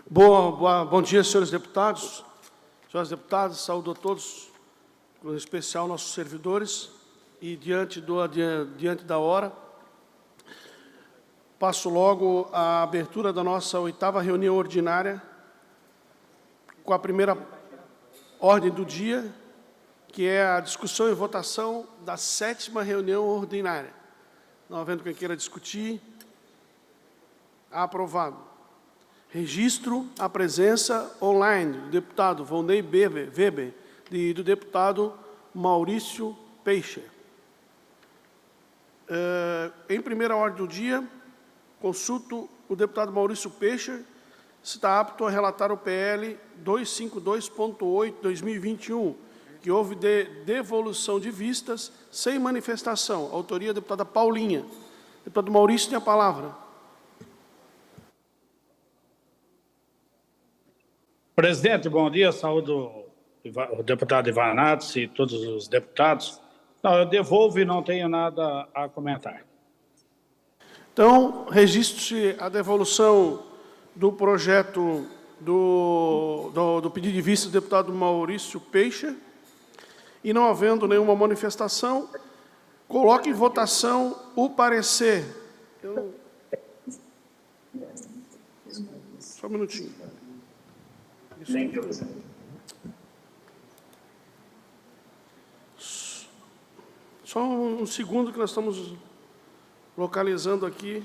Bom dia, senhores deputados. Senhoras deputadas, saúdo a todos, em especial nossos servidores, e diante da hora, passo logo a abertura da nossa 8ª reunião ordinária, com a primeira ordem do dia, que é a discussão e votação da 7ª reunião ordinária. Não havendo quem queira discutir, aprovado. Registro a presença online do deputado Volney Weber e do deputado Maurício Peixe. Em primeira ordem do dia, consulto o deputado Maurício Peixe se está apto a relatar o PL 252.8/2021, que houve devolução de vistas sem manifestação. Autoria da deputada Paulinha. Deputado Maurício tem a palavra. Presidente, bom dia. Saúdo o deputado Ivanatos e todos os deputados. Não, eu devolvo e não tenho nada a comentar. Então, registro-se a devolução do projeto do pedido de vista do deputado Maurício Peixe. E não havendo nenhuma manifestação, coloque em votação o parecer. Só um minutinho. Só um segundo que nós estamos localizando aqui.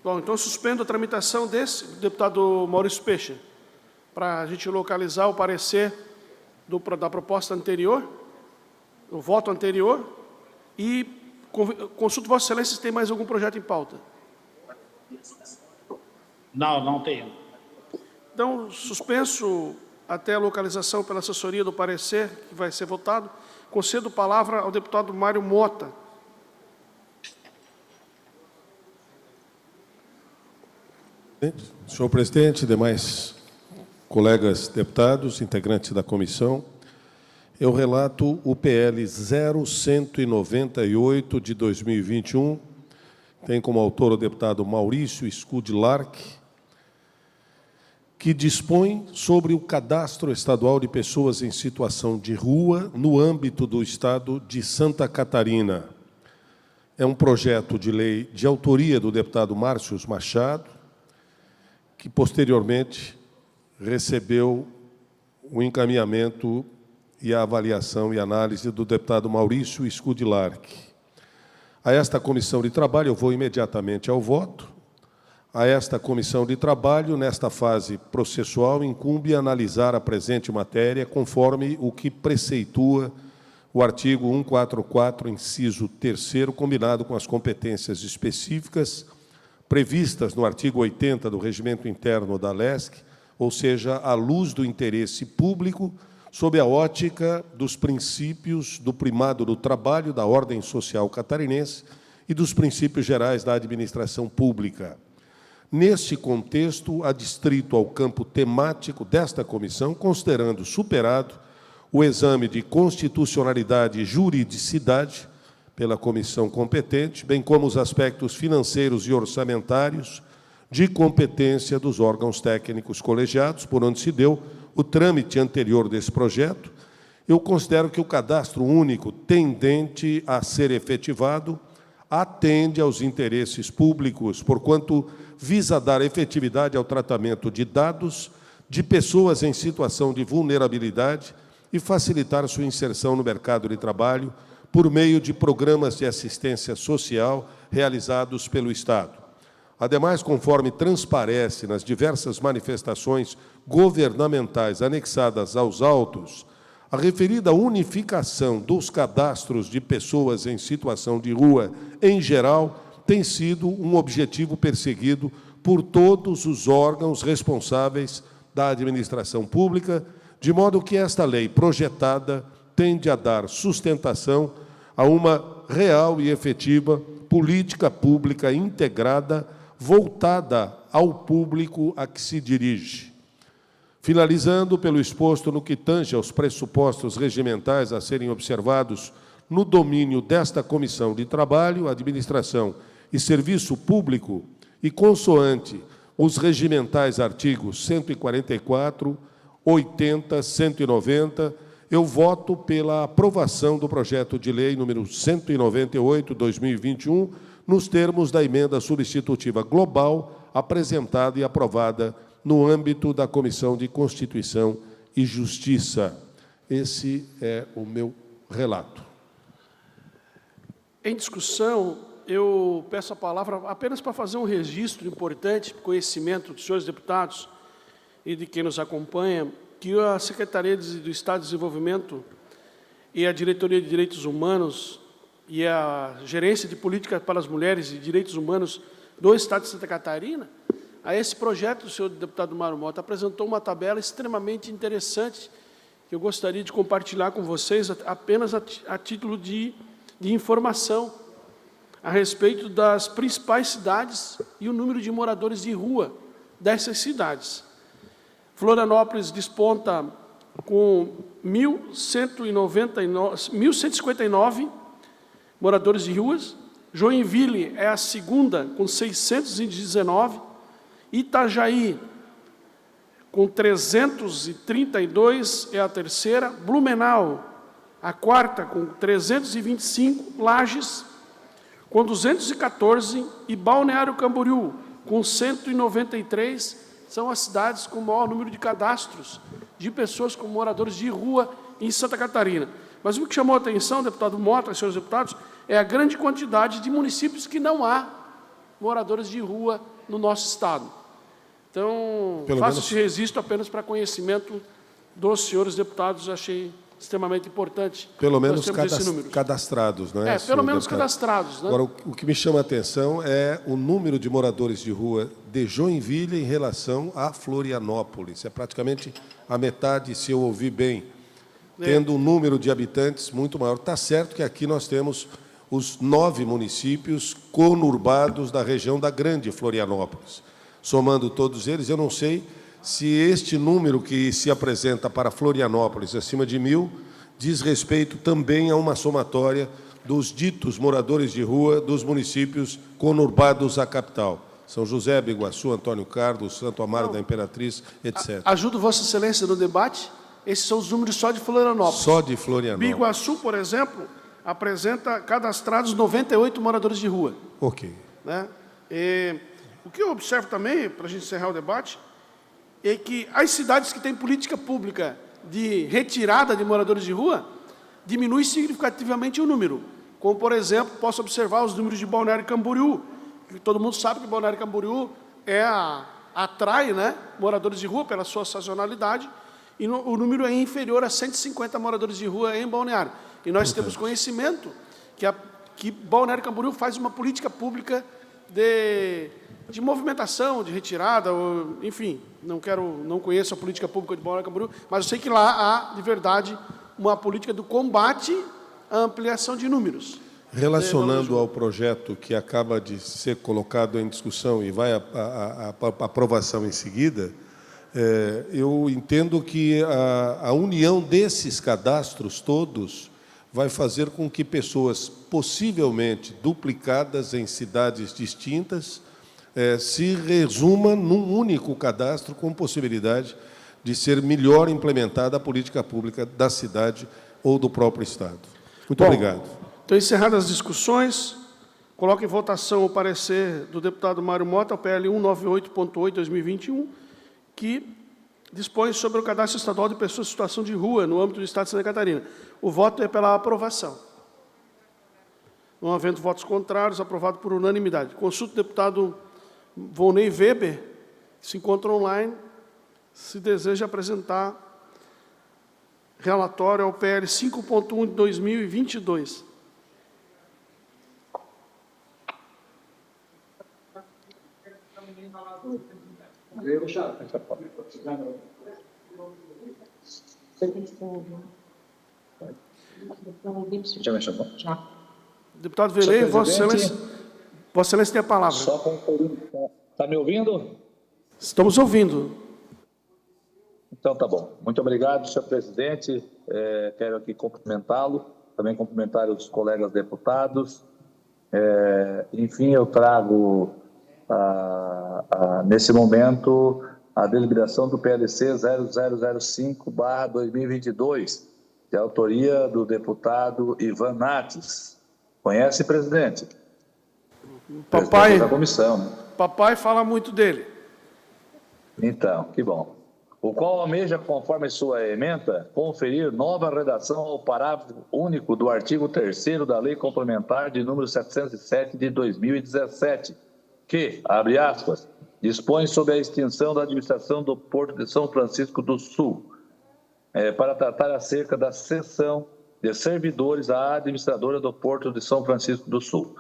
Bom, então suspendo a tramitação desse deputado Maurício Peixe, para a gente localizar o parecer da proposta anterior, o voto anterior, e consulto Vossa Excelência se tem mais algum projeto em pauta. Não tenho. Então, suspenso até a localização pela assessoria do parecer, que vai ser votado. Concedo palavra ao deputado Mário Mota. Senhor presidente, demais colegas deputados, integrantes da comissão, eu relato o PL 0198 de 2021, tem como autor o deputado Maurício Scudlark, que dispõe sobre o cadastro estadual de pessoas em situação de rua no âmbito do estado de Santa Catarina. É um projeto de lei de autoria do deputado Márcio Machado, que posteriormente recebeu o encaminhamento e a avaliação e análise do deputado Maurício Scudlark. A esta comissão de trabalho, eu vou imediatamente ao voto. A esta comissão de trabalho, nesta fase processual, incumbe analisar a presente matéria conforme o que preceitua o artigo 144, inciso 3º, combinado com as competências específicas previstas no artigo 80 do Regimento Interno da LESC, ou seja, à luz do interesse público, sob a ótica dos princípios do primado do trabalho, da ordem social catarinense e dos princípios gerais da administração pública. Neste contexto, adstrito ao campo temático desta comissão, considerando superado o exame de constitucionalidade e juridicidade pela comissão competente, bem como os aspectos financeiros e orçamentários de competência dos órgãos técnicos colegiados, por onde se deu o trâmite anterior desse projeto, eu considero que o cadastro único tendente a ser efetivado atende aos interesses públicos, porquanto visa dar efetividade ao tratamento de dados de pessoas em situação de vulnerabilidade e facilitar sua inserção no mercado de trabalho por meio de programas de assistência social realizados pelo Estado. Ademais, conforme transparece nas diversas manifestações governamentais anexadas aos autos, a referida unificação dos cadastros de pessoas em situação de rua, em geral, tem sido um objetivo perseguido por todos os órgãos responsáveis da administração pública, de modo que esta lei projetada tende a dar sustentação a uma real e efetiva política pública integrada voltada ao público a que se dirige. Finalizando pelo exposto no que tange aos pressupostos regimentais a serem observados no domínio desta Comissão de Trabalho, Administração e Serviço Público e consoante os regimentais artigos 144, 80, 190, eu voto pela aprovação do projeto de lei número 198/2021, nos termos da emenda substitutiva global apresentada e aprovada no âmbito da Comissão de Constituição e Justiça. Esse é o meu relato. Em discussão, eu peço a palavra apenas para fazer um registro importante, conhecimento dos senhores deputados e de quem nos acompanha, que a Secretaria do Estado de Desenvolvimento e a Diretoria de Direitos Humanos e a Gerência de Política para as Mulheres e Direitos Humanos do Estado de Santa Catarina, a esse projeto, o senhor deputado Mário Mota apresentou uma tabela extremamente interessante que eu gostaria de compartilhar com vocês apenas a título de informação a respeito das principais cidades e o número de moradores de rua dessas cidades. Florianópolis desponta com 1.159 moradores de ruas, Joinville é a segunda, com 619, Itajaí, com 332, é a terceira, Blumenau, a quarta, com 325, Lages, com 214, e Balneário Camboriú, com 193, são as cidades com o maior número de cadastros de pessoas como moradores de rua em Santa Catarina. Mas o que chamou a atenção, deputado Mota, senhores deputados, é a grande quantidade de municípios que não há moradores de rua no nosso Estado. Então, faço esse registro apenas para conhecimento dos senhores deputados, achei extremamente importante. Pelo menos cadastrados, não é? Pelo menos cadastrados. Né? Agora, o que me chama a atenção é o número de moradores de rua de Joinville em relação a Florianópolis. É praticamente a metade, se eu ouvi bem, tendo um número de habitantes muito maior. Está certo que aqui nós temos os 9 municípios conurbados da região da Grande Florianópolis. Somando todos eles, eu não sei se este número que se apresenta para Florianópolis, acima de 1.000, diz respeito também a uma somatória dos ditos moradores de rua dos municípios conurbados à capital. São José, Biguaçu, Antônio Carlos, Santo Amaro da Imperatriz, etc. Ajudo Vossa Excelência no debate. Esses são os números só de Florianópolis. Só de Florianópolis. Biguaçu, por exemplo, apresenta cadastrados 98 moradores de rua. Ok. Né? O que eu observo também, para a gente encerrar o debate, é que as cidades que têm política pública de retirada de moradores de rua, diminui significativamente o número. Como, por exemplo, posso observar os números de Balneário Camboriú, que todo mundo sabe que Balneário Camboriú atrai, né, moradores de rua pela sua sazonalidade, e o número é inferior a 150 moradores de rua em Balneário. E nós temos conhecimento que Balneário Camboriú faz uma política pública de movimentação, de retirada, enfim, não conheço a política pública de Balneário Camboriú, mas eu sei que lá há, de verdade, uma política do combate à ampliação de números. Relacionando ao projeto que acaba de ser colocado em discussão e vai à aprovação em seguida, eu entendo que a união desses cadastros todos vai fazer com que pessoas possivelmente duplicadas em cidades distintas se resuma num único cadastro com possibilidade de ser melhor implementada a política pública da cidade ou do próprio Estado. Muito obrigado. Então, encerradas as discussões, coloco em votação o parecer do deputado Mário Mota, ao PL 198.8/2021, que dispõe sobre o cadastro estadual de pessoas em situação de rua no âmbito do Estado de Santa Catarina. O voto é pela aprovação. Não havendo votos contrários, aprovado por unanimidade. Consulto o deputado Volney Weber, que se encontra online, se deseja apresentar relatório ao PL 5.1 de 2022. Já me chamou? Já. Deputado Velei, Vossa Excelência tem a palavra. Só concluindo. Está me ouvindo? Estamos ouvindo. Então, tá bom. Muito obrigado, senhor presidente. Quero aqui cumprimentá-lo também cumprimentar os colegas deputados. Enfim, eu trago, nesse momento, a deliberação do PLC 0005/2022, de autoria do deputado Ivan Nates. Conhece, presidente? Papai, da comissão, né? Papai fala muito dele. Então, que bom. O qual almeja, conforme sua ementa, conferir nova redação ao parágrafo único do artigo 3º da Lei Complementar de número 707 de 2017, que, abre aspas, dispõe sobre a extinção da administração do Porto de São Francisco do Sul, para tratar acerca da cessão de servidores à administradora do Porto de São Francisco do Sul.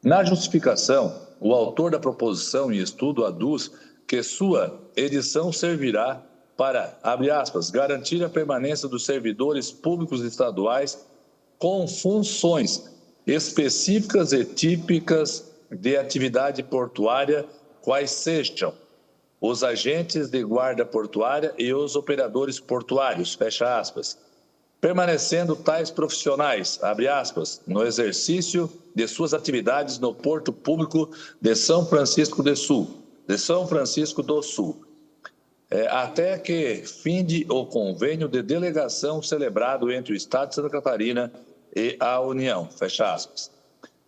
Na justificação, o autor da proposição em estudo aduz que sua edição servirá para, abre aspas, garantir a permanência dos servidores públicos estaduais com funções específicas e típicas de atividade portuária, quais sejam os agentes de guarda portuária e os operadores portuários, fecha aspas, permanecendo tais profissionais, abre aspas, no exercício de suas atividades no Porto Público de São Francisco do Sul, até que finde o convênio de delegação celebrado entre o Estado de Santa Catarina e a União, fecha aspas.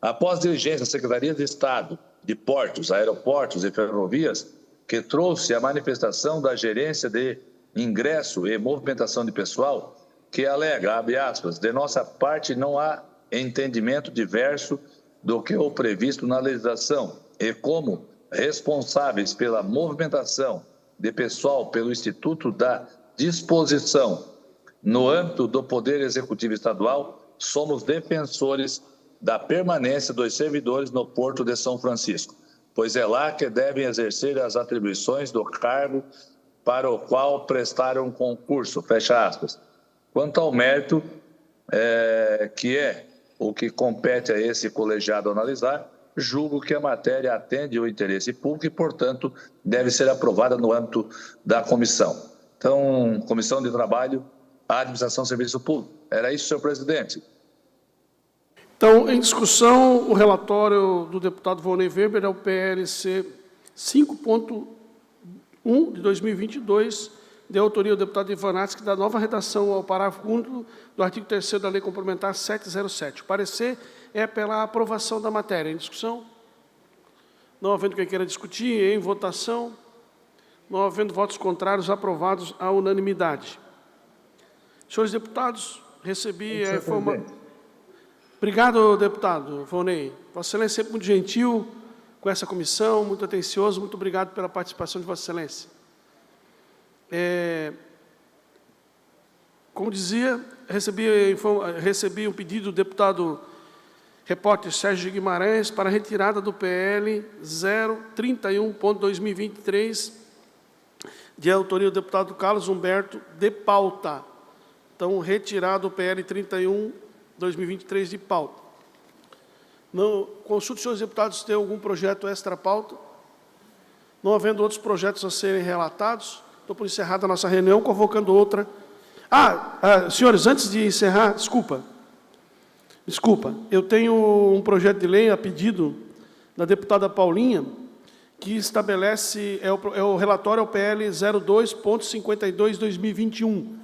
Após diligência da Secretaria de Estado de Portos, Aeroportos e Ferrovias, que trouxe a manifestação da Gerência de Ingresso e Movimentação de Pessoal, que alega, abre aspas, de nossa parte não há entendimento diverso do que o previsto na legislação e como responsáveis pela movimentação de pessoal pelo Instituto da Disposição no âmbito do Poder Executivo Estadual, somos defensores da permanência dos servidores no Porto de São Francisco, pois é lá que devem exercer as atribuições do cargo para o qual prestaram concurso, fecha aspas. Quanto ao mérito, que é o que compete a esse colegiado analisar, julgo que a matéria atende o interesse público e, portanto, deve ser aprovada no âmbito da comissão. Então, Comissão de Trabalho, Administração e Serviço Público. Era isso, senhor presidente. Então, em discussão, o relatório do deputado Volney Weber é o PLC 5.1 de 2022, de autoria do deputado Ivan Nates, que dá nova redação ao parágrafo único do artigo 3º da Lei Complementar 707. O parecer é pela aprovação da matéria. Em discussão? Não havendo quem queira discutir, em votação. Não havendo votos contrários, aprovados à unanimidade. Senhores deputados, recebi a informação. Obrigado, deputado Volney. Vossa Excelência sempre muito gentil com essa comissão, muito atencioso. Muito obrigado pela participação de Vossa Excelência. Como dizia, recebi um pedido do deputado repórter Sérgio Guimarães para retirada do PL 031.2023, de autoria do deputado Carlos Humberto, de pauta. Então, retirado o PL 31/2023 de pauta. Não, consulte os senhores deputados se tem algum projeto extra-pauta. Não havendo outros projetos a serem relatados, estou por encerrada a nossa reunião, convocando outra. Senhores, antes de encerrar, desculpa, eu tenho um projeto de lei a pedido da deputada Paulinha, que estabelece, o relatório ao PL 02.52/2021.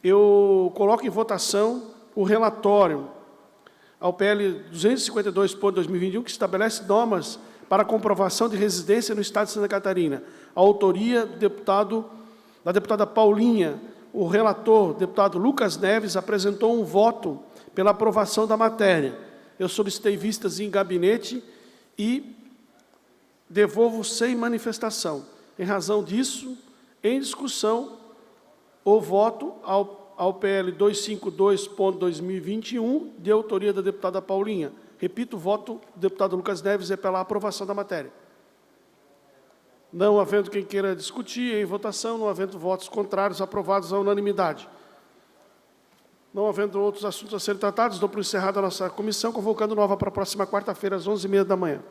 Eu coloco em votação o relatório ao PL 252.2021, que estabelece normas para comprovação de residência no Estado de Santa Catarina. A autoria da deputada Paulinha. O relator, deputado Lucas Neves, apresentou um voto pela aprovação da matéria. Eu solicitei vistas em gabinete e devolvo sem manifestação. Em razão disso, em discussão, o voto ao PL 252.2021, de autoria da deputada Paulinha. Repito, o voto do deputado Lucas Neves é pela aprovação da matéria. Não havendo quem queira discutir, em votação, não havendo votos contrários, aprovados à unanimidade. Não havendo outros assuntos a serem tratados, dou por encerrada a nossa comissão, convocando nova para a próxima quarta-feira, às 11h30 da manhã.